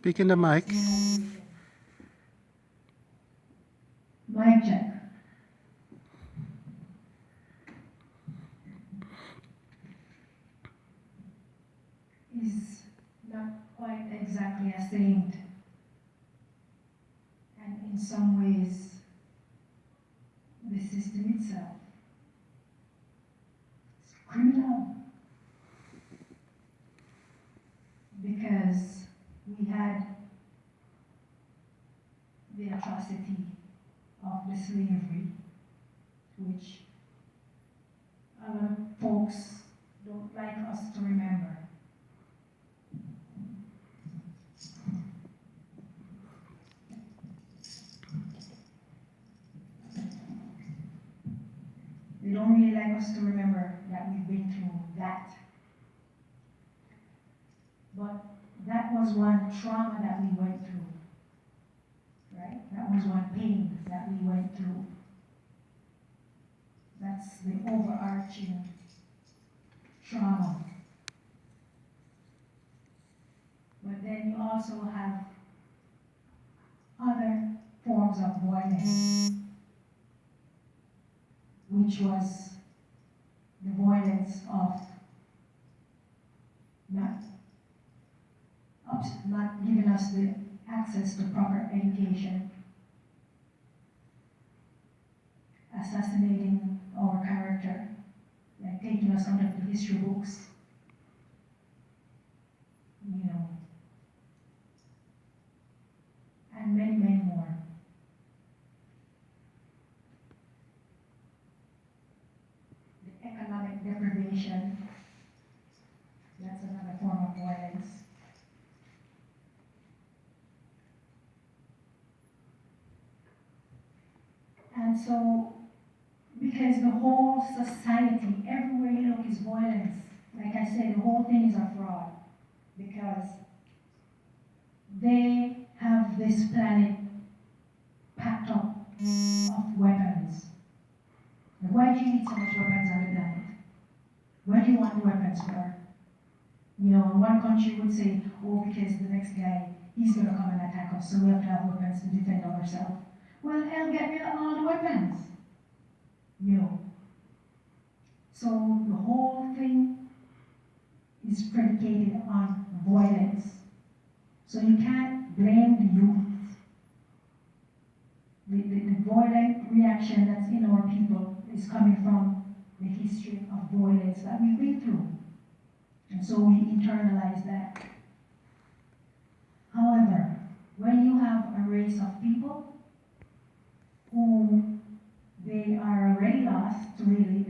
Speak in the mic. Mic check. Is not quite exactly a saint, and in some ways, the system itself is criminal, because we had the atrocity of the slavery, which a lot of folks don't like us to remember. They don't really like us to remember that we've been through that. But that was one trauma that we went through, right? That was one pain that we went through. That's the overarching trauma. But then you also have other forms of violence, which was the violence of not giving us the access to proper education, assassinating our character, like taking us out of the history books, and many, many more. The economic deprivation, that's another form of violence. And so, because the whole society, everywhere you look, is violence. Like I said, the whole thing is a fraud. Because they have this planet packed up of weapons. Why do you need so much weapons on the planet? Where do you want the weapons for? One country would say, oh, because the next guy, he's going to come and attack us, so we have to have weapons to defend ourselves. Well, hell, get rid of all the weapons. So the whole thing is predicated on violence. So you can't blame the youth. The violent reaction that's in our people is coming from the history of violence that we've been through. And so we internalize that. However, when you have a race of people who they are already lost, really,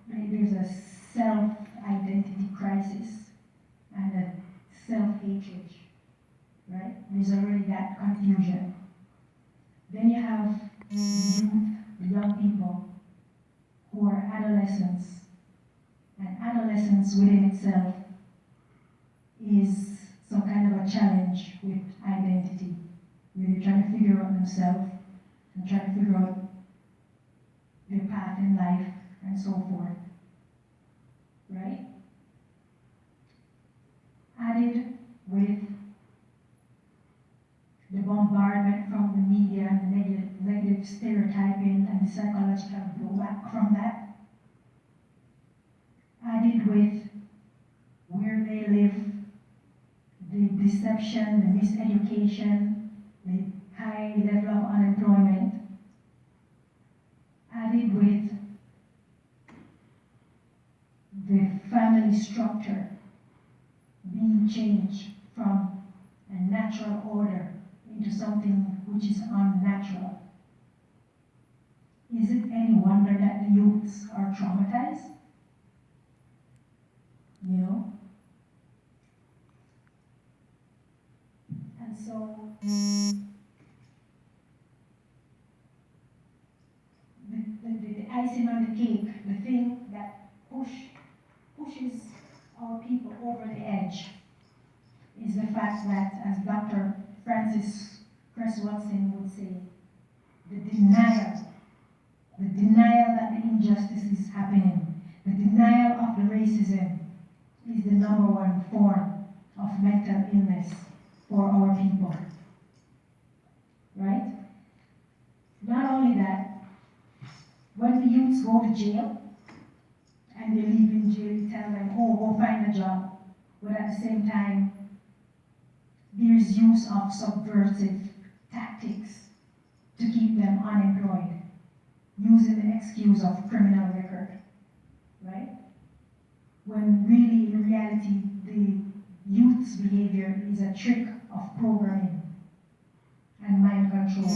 there's a self-identity crisis and a self-hatred, right? There's already that confusion. Then you have the youth, the young people, who are adolescents. And adolescence within itself is some kind of a challenge with identity, where they're trying to figure out themselves and trying to figure out their path in life and so forth, right? Added with the bombardment from the media and the negative stereotyping and the psychological blowback from that, added with where they live, the deception, the miseducation, the high level of unemployment, added with the family structure being changed from a natural order into something which is unnatural. Is it any wonder that the youths are traumatized? And so the icing on the cake, the thing that pushes our people over the edge, is the fact that, as Dr. Francis Cress Watson would say, the denial that the injustice is happening, the denial of the racism, is the number one form of mental illness for our people, right? Not only that, when the youths go to jail, and they leave in jail, you tell them, oh, go find a job. But at the same time, there's use of subversive tactics to keep them unemployed, using the excuse of criminal record, right? When really, in reality, the youth's behavior is a trick of programming and mind control.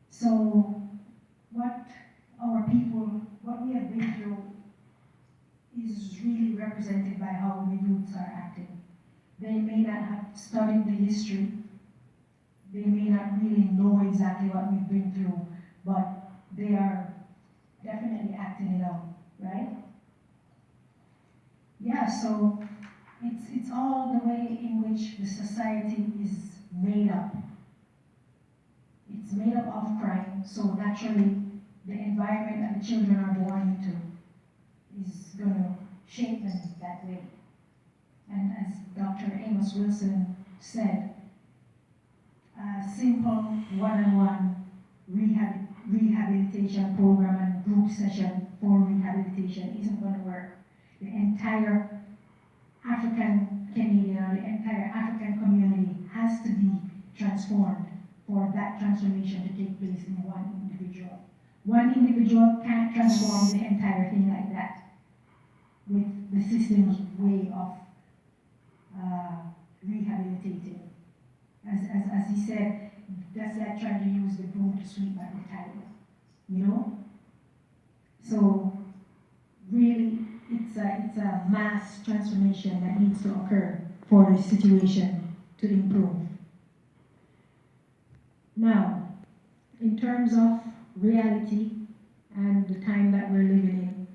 So, what we have been through is really represented by how the youths are acting. They may not have studied the history, they may not really know exactly what we've been through, but they are definitely acting it out, right? Yeah, so it's all the way in which the society is made up. It's made up of crime, so naturally the environment that the children are born into is going to shape them that way. And as Dr. Amos Wilson said, a simple one-on-one rehabilitation program and group session for rehabilitation isn't going to work. The entire African Canadian or the entire African community has to be transformed for that transformation to take place in one individual. One individual can't transform the entire thing like that with the system's way of rehabilitating. As he said, that's like trying to use the broom to sweep at the tile, you know? So really, it's a mass transformation that needs to occur for the situation to improve. Now, in terms of reality and the time that we're living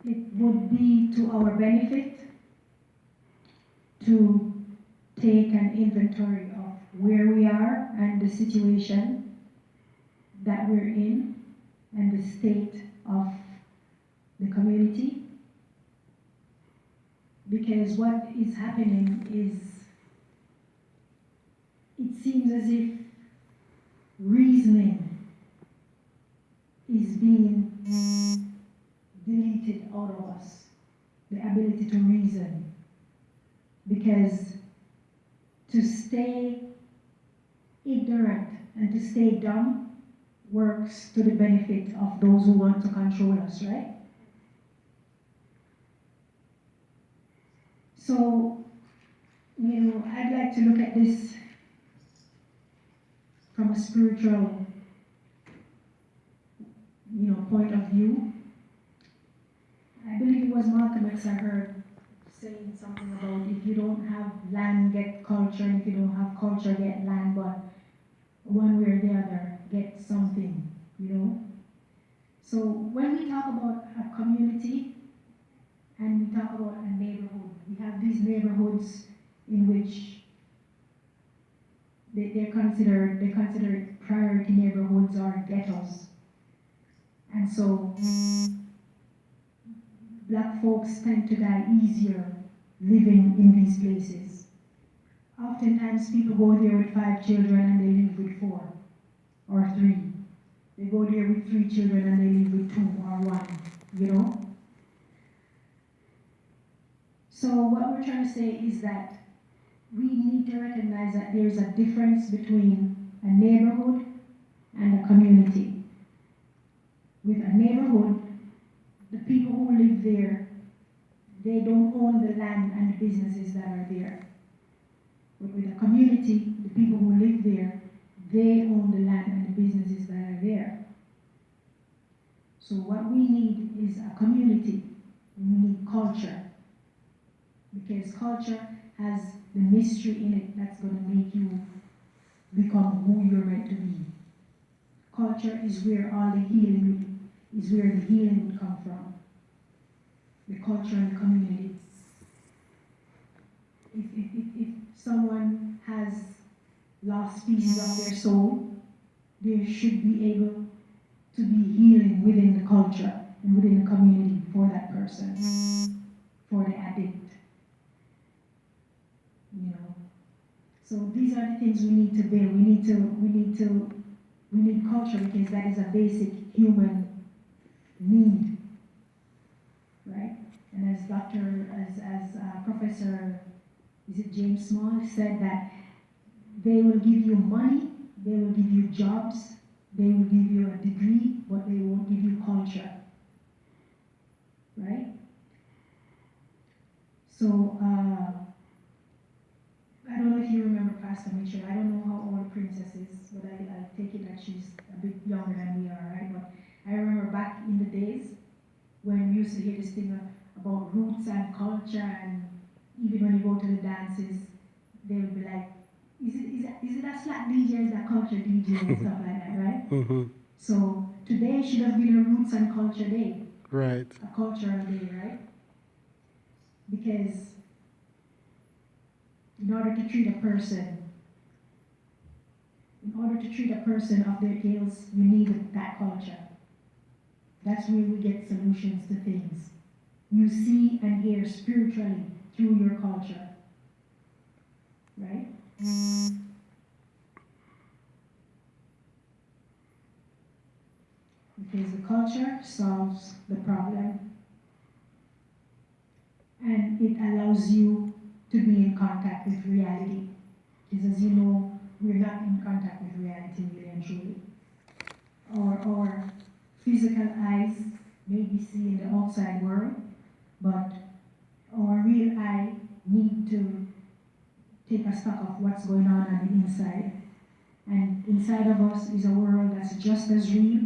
in, it would be to our benefit to take an inventory of where we are and the situation that we're in and the state of the community. Because what is happening is, it seems as if reasoning is being deleted out of us, the ability to reason. Because to stay ignorant and to stay dumb works to the benefit of those who want to control us, right? So, I'd like to look at this from a spiritual, point of view. I believe it was Malcolm X I heard saying something about if you don't have land, get culture, and if you don't have culture, get land, but one way or the other, get something, So when we talk about a community and we talk about a neighborhood, we have these neighborhoods in which they're considered priority neighborhoods or ghettos. And so Black folks tend to die easier living in these places. Oftentimes people go there with 5 children and they live with 4 or 3. They go there with 3 children and they live with 2 or 1, So what we're trying to say is that we need to recognize that there's a difference between a neighborhood and a community. With a neighborhood, the people who live there, they don't own the land and the businesses that are there. But with a community, the people who live there, they own the land and the businesses that are there. So what we need is a community. We need culture. Because culture has the mystery in it that's going to make you become who you're meant to be. Culture is where the healing would come from. The culture and the community. If someone has lost pieces of their soul, they should be able to be healing within the culture and within the community for that person. for the addict. You know. So these are the things we need to build. We need culture because that is a basic human need, right? And as Professor, is it James Small, said that they will give you money, they will give you jobs, they will give you a degree, but they won't give you culture, right? So, I don't know if you remember Pastor Mitchell. I don't know how old Princess is, but I take it that she's a bit younger than we are, right? But I remember back in the days when we used to hear this thing about roots and culture, and even when you go to the dances, they would be like, is it a slack DJ or is that culture DJ and stuff like that, right? Mm-hmm. So today should have been a roots and culture day. Right. A cultural day, right? Because in order to treat a person of their ills, you need that culture. That's where we get solutions to things. You see and hear spiritually through your culture, right? Because the culture solves the problem, and it allows you to be in contact with reality. Because as you know, we're not in contact with reality really and truly. Our physical eyes may be seeing the outside world, but our real eye need to take a stock of what's going on the inside. And inside of us is a world that's just as real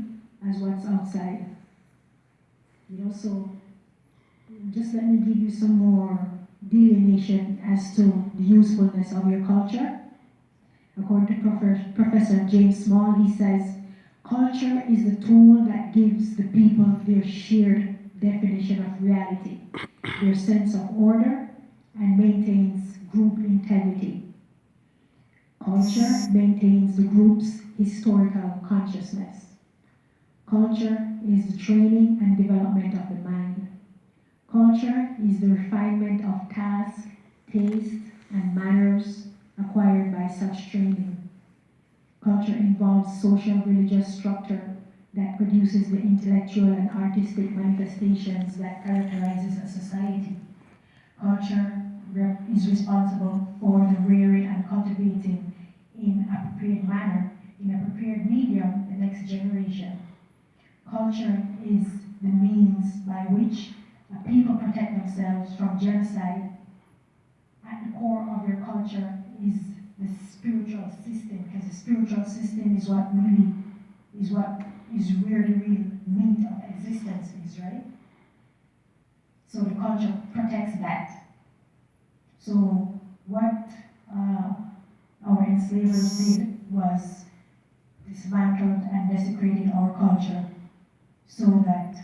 as what's outside. You know, so just let me give you some more delineation as to the usefulness of your culture. According to Professor James Small, he says, culture is the tool that gives the people their shared definition of reality, their sense of order, and maintains group integrity. Culture maintains the group's historical consciousness. Culture is the training and development of the mind. Culture is the refinement of task, taste, and manners acquired by such training. Culture involves social religious structure that produces the intellectual and artistic manifestations that characterizes a society. Culture is responsible for the rearing and cultivating in a prepared manner, in a prepared medium, the next generation. Culture is the means by which a people protect themselves from genocide. At the core of your culture is the spiritual system, because the spiritual system is what is where the real meat of existence is, right? So the culture protects that. So what our enslavers did was dismantled and desecrated our culture so that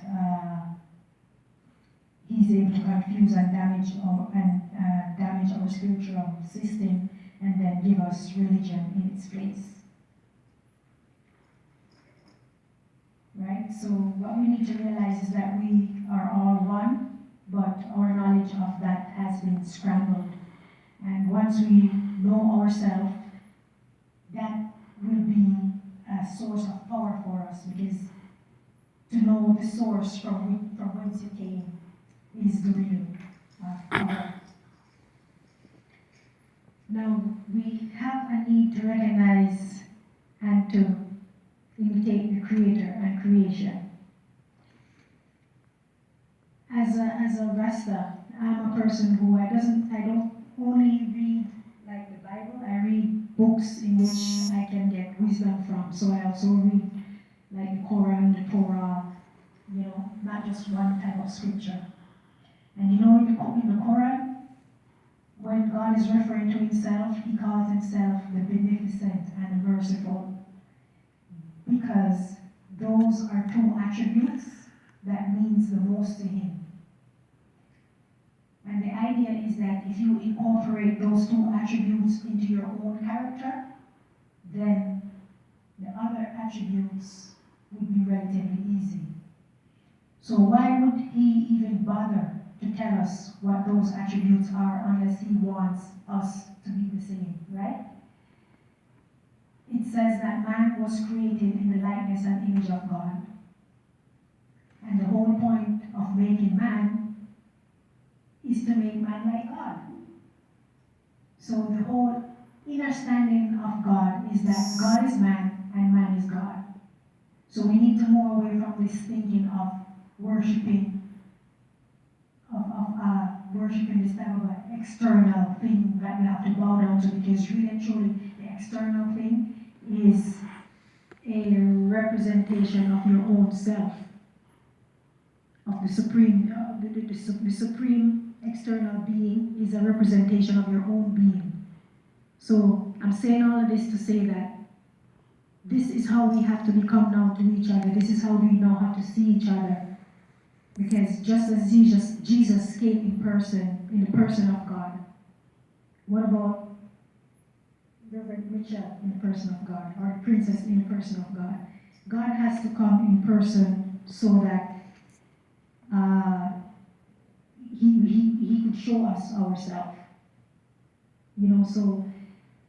he's able to confuse and damage our spiritual system and then give us religion in its place. Right? So what we need to realize is that we are all one, but our knowledge of that has been scrambled. And once we know ourselves, that will be a source of power for us, because to know the source from whence you came is the real power. Now, we have a need to recognize and to imitate the Creator and creation. As a Rasta, I'm a person who I don't only read like the Bible, I read books in which I can get wisdom from. So I also read like the Quran, the Torah, you know, not just one type of scripture. And you know, in the Quran, when God is referring to himself, he calls himself the beneficent and the merciful, because those are two attributes that means the most to him. And the idea is that if you incorporate those two attributes into your own character, then the other attributes would be relatively easy. So why would he even bother to tell us what those attributes are unless he wants us to be the same, right? It says that man was created in the likeness and image of God. And the whole point of making man is to make man like God. So the whole understanding of God is that God is man and man is God. So we need to move away from this thinking of worshiping this type of an external thing that we have to bow down to, because really and truly the external thing is a representation of your own self, of the supreme, the supreme external being is a representation of your own being. So I'm saying all of this to say that this is how we have to become now to each other. This is how we now have to see each other. Because just as Jesus came in the person of God, what about Reverend Mitchell in the person of God, or the princess in the person of God? God has to come in person so that he could show us ourselves. You know, so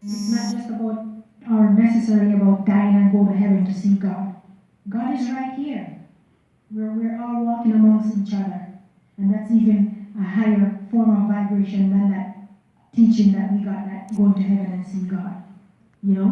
it's not just about or necessarily about dying and go to heaven to see God. God is right here. We're all walking amongst each other. And that's even a higher form of vibration than that teaching that we got, that going to heaven and see God. You know?